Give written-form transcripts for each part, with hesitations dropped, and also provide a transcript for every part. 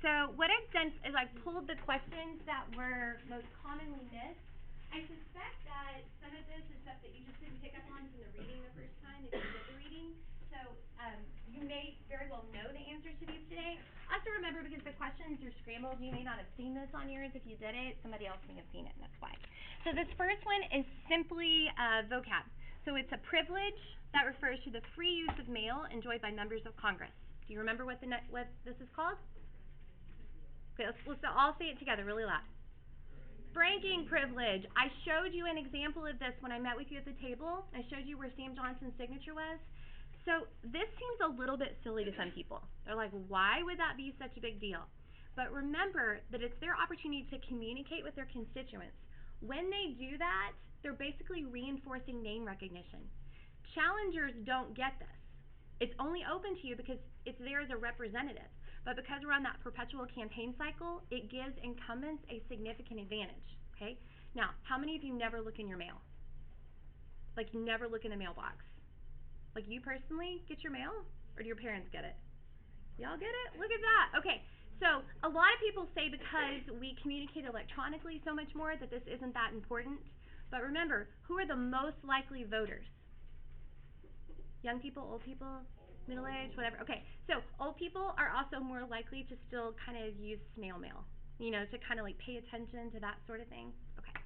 So what I've done is I've pulled the questions that were most commonly missed. I suspect that some of this is stuff that you just didn't pick up on from the reading the first time if you did the reading. So you may very well know the answers to these today. Also remember, because the questions are scrambled, you may not have seen this on yours. If you did it, somebody else may have seen it, and that's why. So this first one is simply vocab. So it's a privilege that refers to the free use of mail enjoyed by members of Congress. Do you remember what this is called? Okay, let's all say it together really loud. Franking privilege. I showed you an example of this when I met with you at the table. I showed you where Sam Johnson's signature was. So this seems a little bit silly to some people. They're like, why would that be such a big deal? But remember that it's their opportunity to communicate with their constituents. When they do that, they're basically reinforcing name recognition. Challengers don't get this. It's only open to you because it's there as a representative. But because we're on that perpetual campaign cycle, it gives incumbents a significant advantage, okay? Now, how many of you never look in your mail? Like, you never look in the mailbox? Like, you personally get your mail? Or do your parents get it? Y'all get it? Look at that. Okay, so a lot of people say because we communicate electronically so much more that this isn't that important. But remember, who are the most likely voters? Young people, old people? Middle-aged, whatever. Okay, so old people are also more likely to still kind of use snail mail, you know, to kind of like pay attention to that sort of thing. Okay.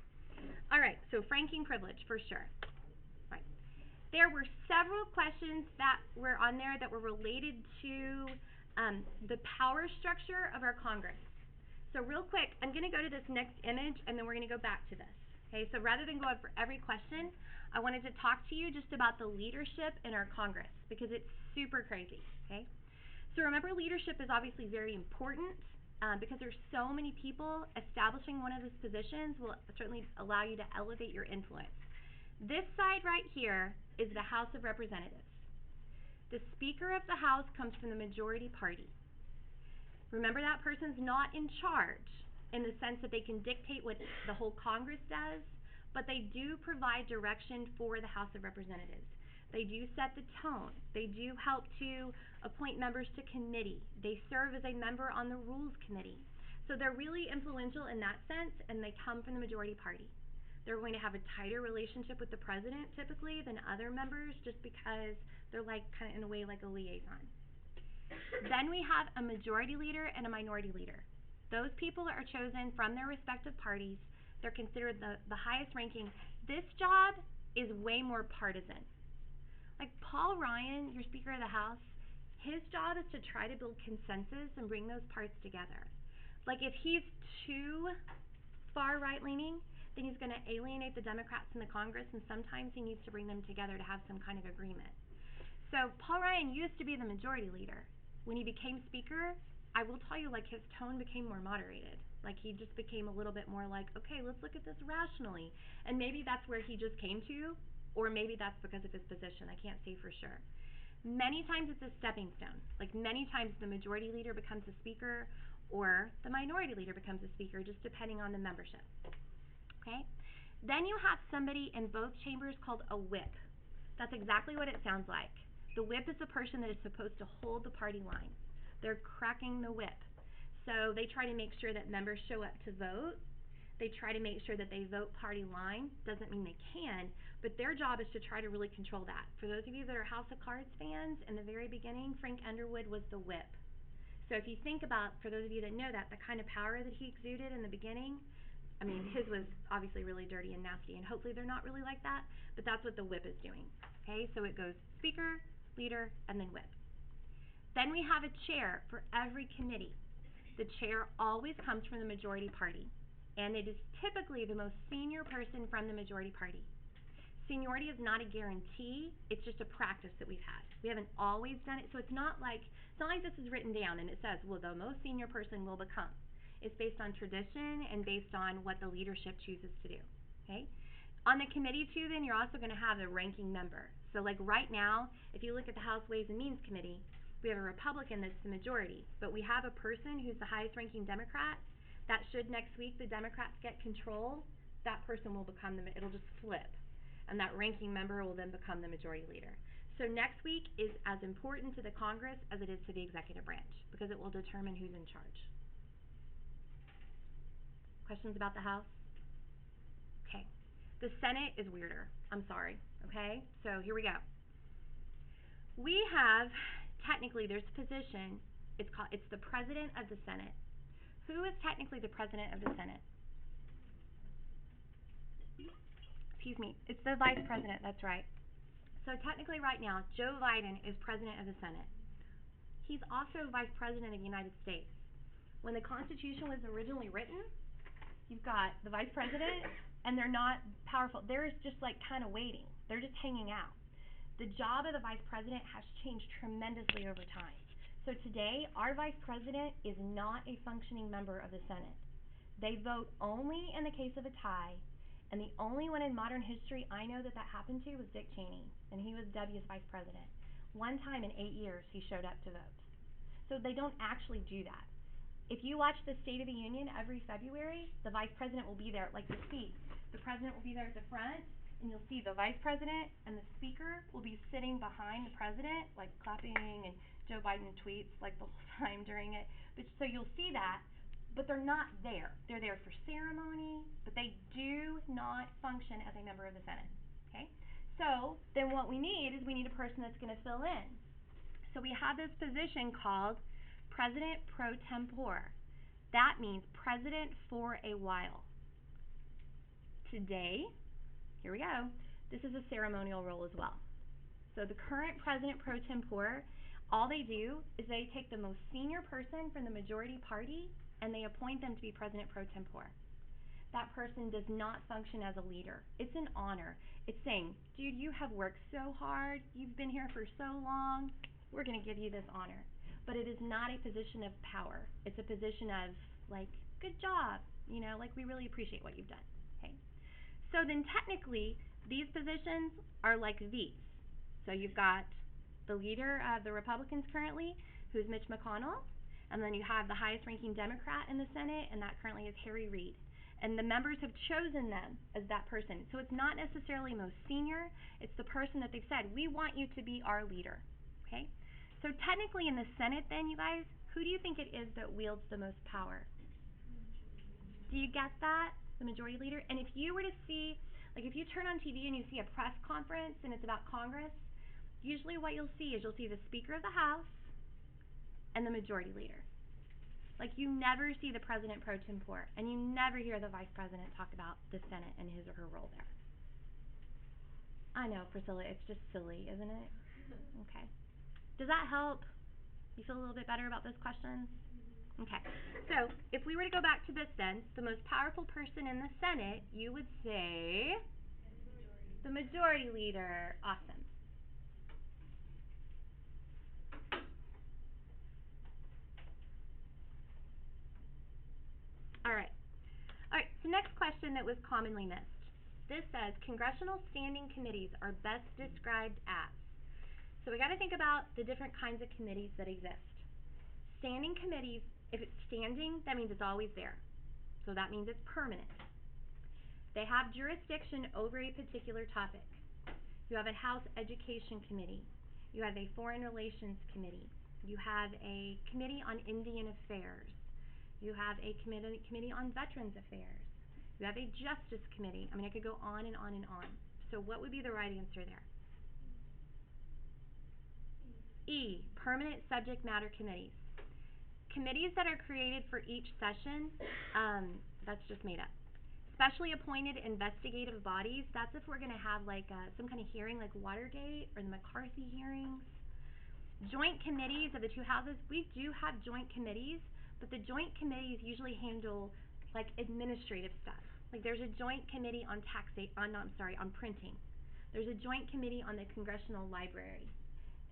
All right, so franking privilege for sure. Right. There were several questions that were on there that were related to the power structure of our Congress. So real quick, I'm going to go to this next image, and then we're going to go back to this. Okay, so rather than go over every question, I wanted to talk to you just about the leadership in our Congress, because it's super crazy, okay? So remember, leadership is obviously very important because there's so many people. Establishing one of those positions will certainly allow you to elevate your influence. This side right here is the House of Representatives. The Speaker of the House comes from the majority party. Remember, that person's not in charge in the sense that they can dictate what the whole Congress does, but they do provide direction for the House of Representatives. They do set the tone. They do help to appoint members to committee. They serve as a member on the Rules Committee. So they're really influential in that sense, and they come from the majority party. They're going to have a tighter relationship with the president typically than other members, just because they're like kind of in a way like a liaison. Then we have a majority leader and a minority leader. Those people are chosen from their respective parties. They're considered the highest ranking. This job is way more partisan. Like Paul Ryan, your Speaker of the House, his job is to try to build consensus and bring those parts together. Like if he's too far right-leaning, then he's going to alienate the Democrats in the Congress, and sometimes he needs to bring them together to have some kind of agreement. So Paul Ryan used to be the majority leader. When he became Speaker, I will tell you, like, his tone became more moderated. Like, he just became a little bit more like, okay, let's look at this rationally. And maybe that's where he just came to, or maybe that's because of his position. I can't say for sure. Many times it's a stepping stone. Like, many times the majority leader becomes a speaker, or the minority leader becomes a speaker, just depending on the membership. Okay? Then you have somebody in both chambers called a whip. That's exactly what it sounds like. The whip is the person that is supposed to hold the party line. They're cracking the whip. So they try to make sure that members show up to vote. They try to make sure that they vote party line. Doesn't mean they can, but their job is to try to really control that. For those of you that are House of Cards fans, in the very beginning, Frank Underwood was the whip. So if you think about, for those of you that know that, the kind of power that he exuded in the beginning, I mean, his was obviously really dirty and nasty, and hopefully they're not really like that, but that's what the whip is doing. Okay, so it goes speaker, leader, and then whip. Then we have a chair for every committee. The chair always comes from the majority party, and it is typically the most senior person from the majority party. Seniority is not a guarantee, it's just a practice that we've had. We haven't always done it, so it's not like this is written down and it says, well, the most senior person will become. It's based on tradition and based on what the leadership chooses to do. Okay? On the committee too, then you're also going to have a ranking member. So like right now, if you look at the House Ways and Means Committee, we have a Republican that's the majority, but we have a person who's the highest ranking Democrat. That should next week the Democrats get control, that person will become it'll just flip, and that ranking member will then become the majority leader. So next week is as important to the Congress as it is to the executive branch, because it will determine who's in charge. Questions about the House? Okay. The Senate is weirder. I'm sorry. Okay? So here we go. We have, technically, there's a position, it's the President of the Senate. Who is technically the President of the Senate? Excuse me, it's the Vice President, that's right. So technically right now, Joe Biden is President of the Senate. He's also Vice President of the United States. When the Constitution was originally written, you've got the Vice President, and they're not powerful. They're just like kind of waiting. They're just hanging out. The job of the Vice President has changed tremendously over time. So today, our Vice President is not a functioning member of the Senate. They vote only in the case of a tie, and the only one in modern history I know that happened to was Dick Cheney, and he was W's Vice President. One time in 8 years, he showed up to vote. So they don't actually do that. If you watch the State of the Union every February, the Vice President will be there, like the speech. The President will be there at the front, and you'll see the Vice President and the Speaker will be sitting behind the President, like clapping, and Joe Biden tweets like the whole time during it. So you'll see that, but they're not there. They're there for ceremony, but they do not function as a member of the Senate. Okay? So then what we need is a person that's going to fill in. So we have this position called President pro tempore. That means president for a while. Today, here we go, this is a ceremonial role as well. So the current president pro tempore, all they do is they take the most senior person from the majority party and they appoint them to be president pro tempore. That person does not function as a leader. It's an honor. It's saying, dude, you have worked so hard, you've been here for so long, we're going to give you this honor. But it is not a position of power. It's a position of, like, good job, like we really appreciate what you've done. Okay. So then technically, these positions are like V's. So you've got the leader of the Republicans currently, who's Mitch McConnell, and then you have the highest ranking Democrat in the Senate, and that currently is Harry Reid. And the members have chosen them as that person. So it's not necessarily most senior, it's the person that they've said, we want you to be our leader. Okay? So technically in the Senate then, you guys, who do you think it is that wields the most power? Do you get that? The majority leader? And if you were to see, like if you turn on TV and you see a press conference and it's about Congress, usually what you'll see is you'll see the Speaker of the House and the majority leader. Like you never see the President pro tempore, and you never hear the Vice President talk about the Senate and his or her role there. I know, Priscilla, it's just silly, isn't it? Okay. Does that help? You feel a little bit better about those questions? Okay. So, if we were to go back to this then, the most powerful person in the Senate, you would say the majority leader. Awesome. All right. So next question that was commonly missed. This says, Congressional standing committees are best described as. So we got to think about the different kinds of committees that exist. Standing committees, if it's standing, that means it's always there. So that means it's permanent. They have jurisdiction over a particular topic. You have a House Education Committee. You have a Foreign Relations Committee. You have a Committee on Indian Affairs. You have a committee on Veterans Affairs. You have a Justice Committee. I mean, I could go on and on and on. So what would be the right answer there? E, permanent subject matter committees. Committees that are created for each session, that's just made up. Specially appointed investigative bodies, that's if we're going to have like some kind of hearing like Watergate or the McCarthy hearings. Joint committees of the two houses, we do have joint committees, but the joint committees usually handle like administrative stuff. Like there's a joint committee on on printing. There's a joint committee on the Congressional Library.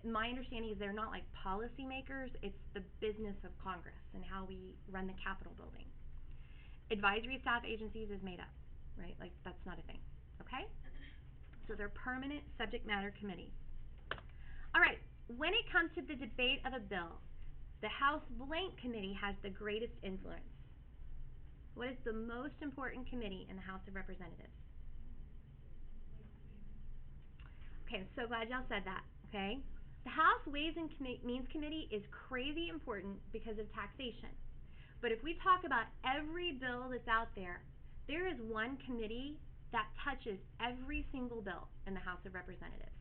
My understanding is they're not like policymakers, it's the business of Congress and how we run the Capitol building. Advisory staff agencies is made up, right? Like that's not a thing, okay? So they're permanent subject matter committees. All right, when it comes to the debate of a bill, the House Blank Committee has the greatest influence. What is the most important committee in the House of Representatives? Okay, I'm so glad y'all said that, okay? The House Ways and Means Committee is crazy important because of taxation. But if we talk about every bill that's out there, there is one committee that touches every single bill in the House of Representatives.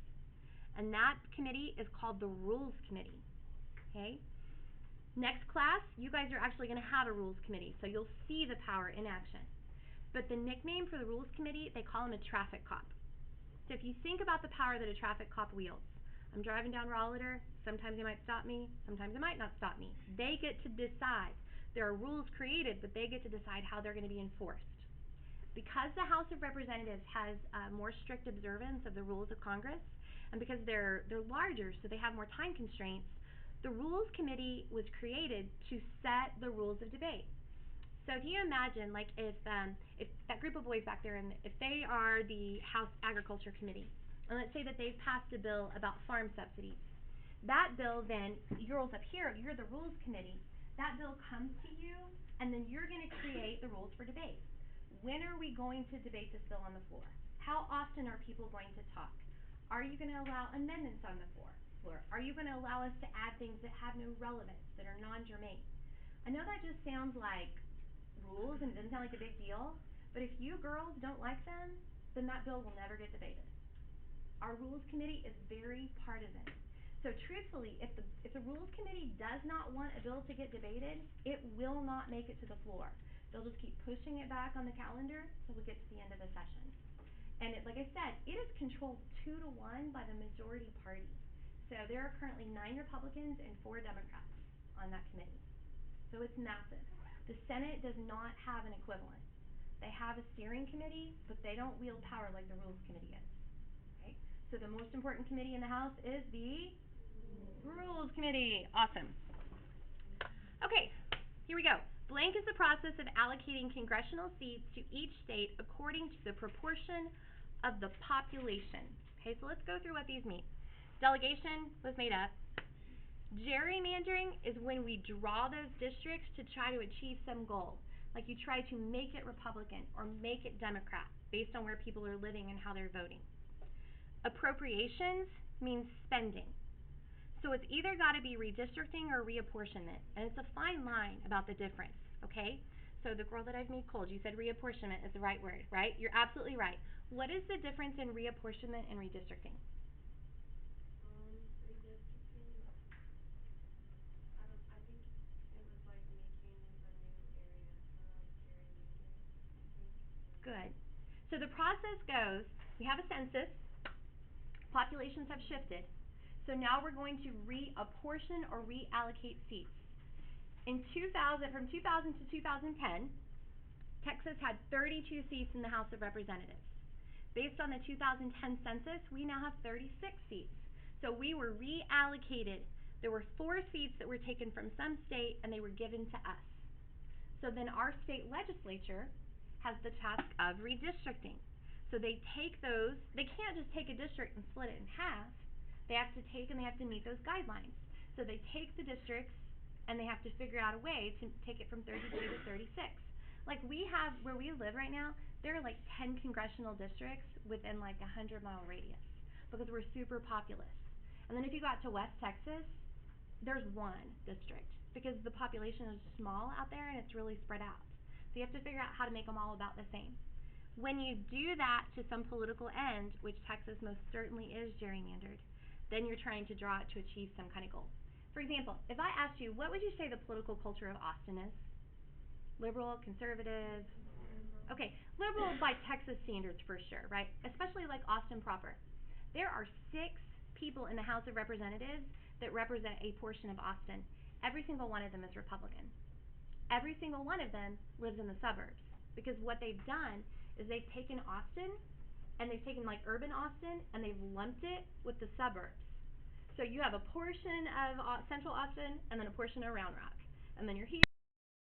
And that committee is called the Rules Committee. Okay? Next class, you guys are actually going to have a Rules Committee, so you'll see the power in action. But the nickname for the Rules Committee, they call him a traffic cop. So if you think about the power that a traffic cop wields, I'm driving down Rollator, sometimes they might stop me, sometimes they might not stop me. They get to decide. There are rules created, but they get to decide how they're going to be enforced. Because the House of Representatives has more strict observance of the rules of Congress, and because they're larger, so they have more time constraints, the Rules Committee was created to set the rules of debate. So if you imagine, like if that group of boys back there, and if they are the House Agriculture Committee, and let's say that they've passed a bill about farm subsidies, that bill then, you're up here, you're the Rules Committee, that bill comes to you, and then you're going to create the rules for debate. When are we going to debate this bill on the floor? How often are people going to talk? Are you going to allow amendments on the floor? Are you going to allow us to add things that have no relevance, that are non-germane? I know that just sounds like rules and it doesn't sound like a big deal, but if you girls don't like them, then that bill will never get debated. Our Rules Committee is very partisan. So truthfully, if the Rules Committee does not want a bill to get debated, it will not make it to the floor. They'll just keep pushing it back on the calendar till we get to the end of the session. And like I said, it is controlled 2-1 by the majority party. So there are currently 9 Republicans and 4 Democrats on that committee. So it's massive. The Senate does not have an equivalent. They have a steering committee, but they don't wield power like the Rules Committee is. Okay? So the most important committee in the House is the Rules Committee. Awesome. Okay, here we go. Blank is the process of allocating congressional seats to each state according to the proportion of the population. Okay, so let's go through what these mean. Delegation was made up. Gerrymandering is when we draw those districts to try to achieve some goal. Like you try to make it Republican or make it Democrat based on where people are living and how they're voting. Appropriations means spending. So it's either got to be redistricting or reapportionment, and it's a fine line about the difference, okay? So the girl that I've made cold, you said reapportionment is the right word, right? You're absolutely right. What is the difference in reapportionment and redistricting? Redistricting, I think it was like making a new area, kind of like gerrymandering, I think. Good. So the process goes, we have a census, populations have shifted, so now we're going to reapportion or reallocate seats. In 2000, from 2000 to 2010, Texas had 32 seats in the House of Representatives. Based on the 2010 census, we now have 36 seats. So we were reallocated. There were 4 seats that were taken from some state and they were given to us. So then our state legislature has the task of redistricting. So they take those, they can't just take a district and split it in half. They have to take and they have to meet those guidelines. So they take the districts and they have to figure out a way to take it from 32 to 36. Like we have, where we live right now, there are like 10 congressional districts within like a 100-mile radius because we're super populous. And then if you got to West Texas, there's 1 district because the population is small out there and it's really spread out. So you have to figure out how to make them all about the same. When you do that to some political end, which Texas most certainly is gerrymandered, then you're trying to draw it to achieve some kind of goal. For example, if I asked you, what would you say the political culture of Austin is? Liberal, conservative? Okay, liberal by Texas standards for sure, right? Especially like Austin proper. There are 6 people in the House of Representatives that represent a portion of Austin. Every single one of them is Republican. Every single one of them lives in the suburbs because what they've done is they've taken Austin and they've taken like urban Austin and they've lumped it with the suburbs. So you have a portion of central Austin and then a portion of Round Rock. And then you're here